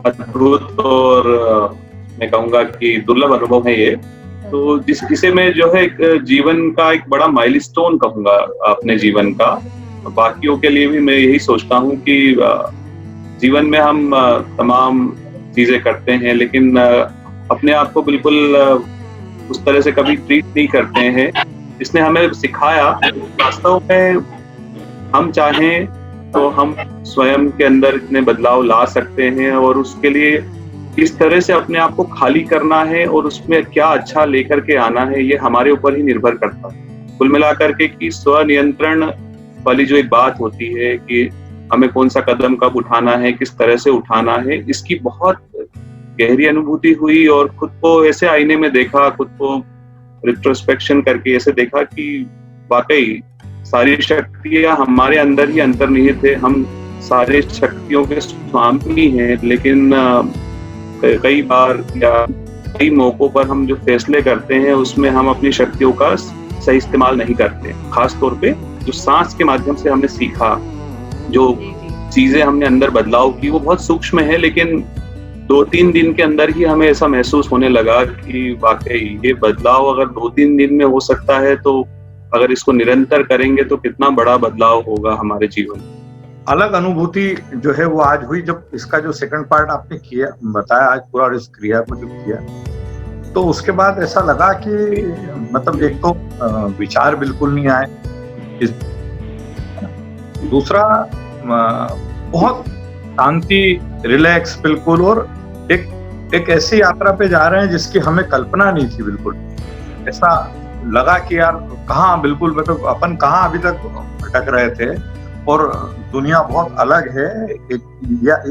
अद्भुत और मैं कहूँगा कि दुर्लभ अनुभव है ये। तो जिसे मैं जो है एक जीवन का एक बड़ा माइलस्टोन कहूँगा अपने जीवन का। बाकियों के लिए भी मैं यही सोचता हूँ कि जीवन में हम तमाम चीज़ें करते हैं, लेकिन अपने आप को बिल्कुल उस तरह से कभी ट्रीट नहीं करते हैं। इसने हमें सिखाया वास्तव में हम चाहें तो हम स्वयं के अंदर इतने बदलाव ला सकते हैं, और उसके लिए किस तरह से अपने आप को खाली करना है और उसमें क्या अच्छा लेकर के आना है, ये हमारे ऊपर ही निर्भर करता है। कुल मिलाकर के कि स्वनियंत्रण वाली जो एक बात होती है कि हमें कौन-सा कदम कब उठाना है, किस तरह से उठाना है, इसकी बहुत गहरी अनुभूति हुई, और खुद को ऐसे आईने में देखा, खुद को रिट्रोस्पेक्शन करके ऐसे देखा कि वाक़ई सारी शक्तियाँ हमारे अंदर ही अंतर्निहित है। हम सारे शक्तियों के स्वामी हैं, लेकिन कई बार या कई मौकों पर हम जो फैसले करते हैं उसमें हम अपनी शक्तियों का सही इस्तेमाल नहीं करते। खास तौर पे जो सांस के माध्यम से हमने सीखा, जो चीजें हमने अंदर बदलाव की, वो बहुत सूक्ष्म है, लेकिन 2-3 दिन के अंदर ही हमें ऐसा महसूस होने लगा कि वाकई ये बदलाव अगर 2-3 दिन में हो सकता है, तो अगर इसको निरंतर करेंगे तो कितना बड़ा बदलाव होगा हमारे जीवन में। अलग अनुभूति जो है वो आज हुई जब इसका जो सेकंड पार्ट आपने किया बताया आज पूरा इस क्रिया को जो किया, तो उसके बाद ऐसा लगा कि मतलब एक तो विचार बिल्कुल नहीं आए, दूसरा बहुत शांति, रिलैक्स बिल्कुल, और एक ऐसी यात्रा पे जा रहे हैं जिसकी हमें कल्पना नहीं थी बिल्कुल। ऐसा लगा कि यार कहाँ बिल्कुल मतलब अपन कहाँ अभी तक भटक रहे थे, और दुनिया बहुत अलग है।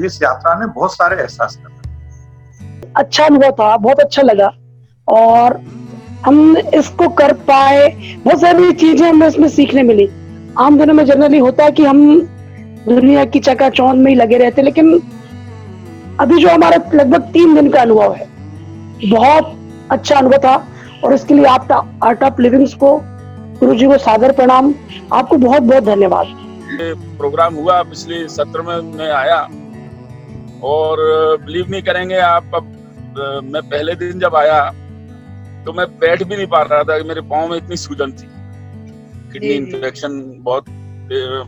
इस यात्रा ने बहुत सारे एहसास कराए। अच्छा अनुभव था, बहुत अच्छा लगा, और हम इसको कर पाए। बहुत सारी चीजें हमें इसमें सीखने मिली। आम दिनों में जनरली होता है कि हम दुनिया की चकाचौंध में ही लगे रहते, लेकिन अभी जो हमारा लगभग 3 दिन का अनुभव है, बहुत अच्छा अनुभव था, और इसके लिए आपका आर्ट ऑफ लिविंग्स को, गुरुजी को सादर प्रणाम। आपको बहुत बहुत धन्यवाद। प्रोग्राम हुआ पिछले सत्र में मैं आया, और बिलीव नहीं करेंगे आप, अब मैं पहले दिन जब आया तो मैं बैठ भी नहीं पा रहा था, मेरे पाँव में इतनी सूजन थी। किडनी इन्फेक्शन बहुत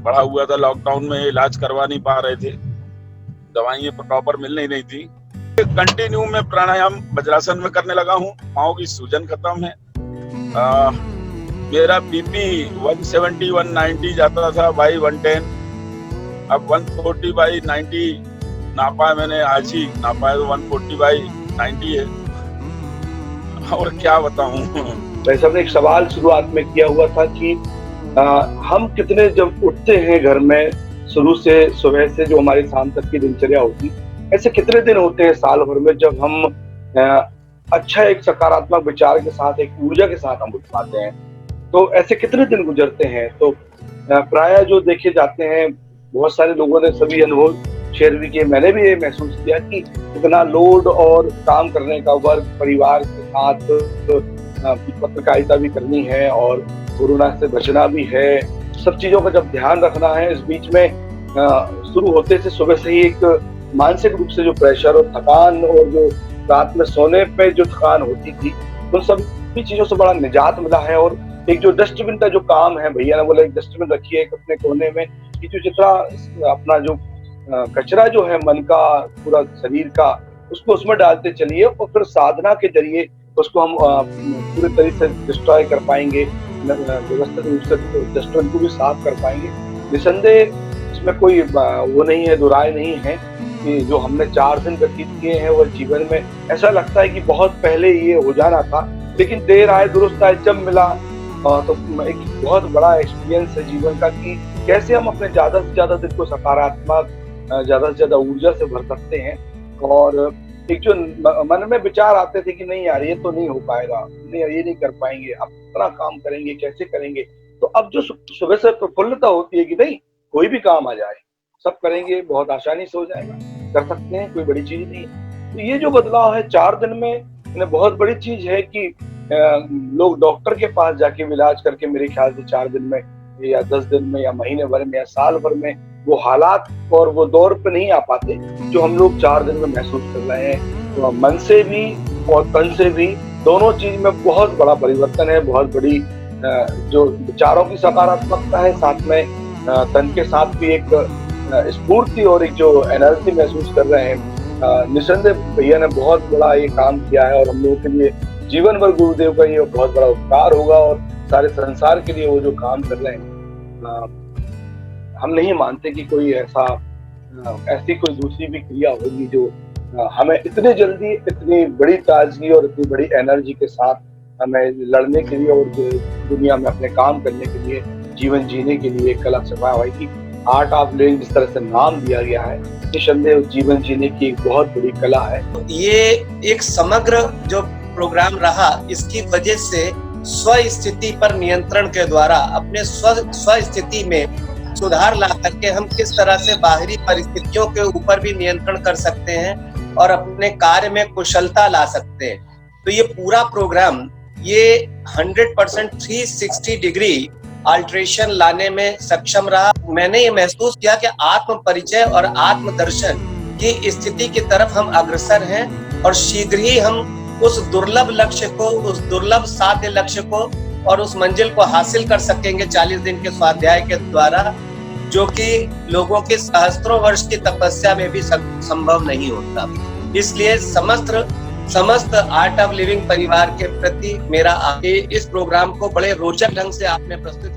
बढ़ा हुआ था, लॉकडाउन में इलाज करवा नहीं पा रहे थे, दवाइयाँ प्रॉपर मिल नहीं रही थी। कंटिन्यू मैं प्राणायाम वज्रासन में करने लगा हूँ, पाँव की सूजन खत्म है। मेरा बीपी 170-190 जाता था बाई 110, अब 140/90 नापा है मैंने, आज ही नापा है, तो 140/90 है। और क्या बताऊं। भाई साहब ने एक सवाल शुरुआत में किया हुआ था कि हम कितने जब उठते हैं घर में, शुरू से सुबह से जो हमारी शाम तक की दिनचर्या होती, ऐसे कितने दिन होते हैं साल भर में जब हम अच्छा एक सकारात्मक विचार के साथ, एक ऊर्जा के साथ हम उठ पाते हैं। तो ऐसे कितने दिन गुजरते हैं? तो प्रायः जो देखे जाते हैं, बहुत सारे लोगों ने सभी अनुभव शेयर भी किए, मैंने भी ये महसूस किया कि इतना लोड और काम करने का, वर्क, परिवार के साथ पत्रकारिता भी करनी है और कोरोना से बचना भी है, सब चीजों का जब ध्यान रखना है, इस बीच में शुरू होते से सुबह से ही एक मानसिक रूप से जो प्रेशर और थकान, और जो रात में सोने पे जो थकान होती थी, उन सभी चीजों से बड़ा निजात मिला है। और एक जो डस्टबिन का जो काम है, भैया ने बोला एक डस्टबिन रखिए एक अपने कोने में, कि जो जितना अपना जो कचरा जो है मन का, पूरा शरीर का, उसको उसमें डालते चलिए, और फिर साधना के जरिए उसको हम पूरे तरीके से डिस्ट्रॉय कर पाएंगे, व्यवस्थित रूप से डस्टबिन को भी साफ कर पाएंगे। निसंदेह इसमें कोई वो नहीं है, दुराय नहीं है कि जो हमने 4 दिन व्यतीत किए हैं वो जीवन में ऐसा लगता है कि बहुत पहले ये हो जाना था, लेकिन देर आए दुरुस्त आए, जब मिला तो एक बहुत बड़ा एक्सपीरियंस है जीवन का कि कैसे हम अपने ज्यादा से ज्यादा दिन को सकारात्मक, ज्यादा से ज्यादा ऊर्जा से भर सकते हैं। और एक जो मन में विचार आते थे कि नहीं यार ये तो नहीं हो पाएगा, नहीं ये नहीं कर पाएंगे, अब इतना काम करेंगे, कैसे करेंगे, तो अब जो सुबह से प्रफुल्लता होती है कि नहीं कोई भी काम आ जाए, सब करेंगे, बहुत आसानी से हो जाएगा, कर सकते हैं, कोई बड़ी चीज नहीं है। तो ये जो बदलाव है 4 दिन में, बहुत बड़ी चीज है कि लोग डॉक्टर के पास जाके इलाज करके मेरे ख्याल से 4 दिन में या 10 दिन में या महीने भर में या साल भर में वो हालात और वो दौर पे नहीं आ पाते जो हम लोग 4 दिन में महसूस कर रहे हैं। तो मन से भी और तन से भी दोनों चीज में बहुत बड़ा परिवर्तन है, बहुत बड़ी जो विचारों की सकारात्मकता है, साथ में तन के साथ भी एक स्फूर्ति और एक जो एनर्जी महसूस कर रहे हैं। निसंदेह भैया ने बहुत बड़ा ये काम किया है और हम लोगों के लिए जीवन भर गुरुदेव का ये बहुत बड़ा उपकार होगा और सारे संसार के लिए वो जो काम कर रहे हैं, हम नहीं मानते कि कोई ऐसी कोई दूसरी भी क्रिया होगी जो हमें इतने जल्दी इतनी बड़ी ताजगी और इतनी बड़ी एनर्जी के साथ हमें लड़ने के लिए और दुनिया में अपने काम करने के लिए, जीवन जीने के लिए कला सिखाया हुआ है कि आर्ट ऑफ लिविंग जिस तरह से नाम दिया गया है, निसंदेह जीवन जीने की एक बहुत बड़ी कला है। ये एक समग्र जो प्रोग्राम रहा, इसकी वजह से स्व स्थिति पर नियंत्रण के द्वारा अपने स्व स्थिति में सुधार ला करके हम किस तरह से बाहरी परिस्थितियों के ऊपर भी नियंत्रण कर सकते हैं और अपने कार्य में कुशलता ला सकते हैं। तो ये पूरा प्रोग्राम ये 100% 360 डिग्री अल्टरेशन लाने में सक्षम रहा। मैंने ये महसूस किया कि आत्म परिचय और आत्म दर्शन की स्थिति की तरफ हम अग्रसर हैं और शीघ्र ही हम उस दुर्लभ लक्ष्य को, उस दुर्लभ साध्य लक्ष्य को और उस मंजिल को हासिल कर सकेंगे 40 दिन के स्वाध्याय के द्वारा, जो कि लोगों के सहस्त्रों वर्ष की तपस्या में भी संभव नहीं होता। इसलिए समस्त आर्ट ऑफ लिविंग परिवार के प्रति मेरा इस प्रोग्राम को बड़े रोचक ढंग से आपने प्रस्तुत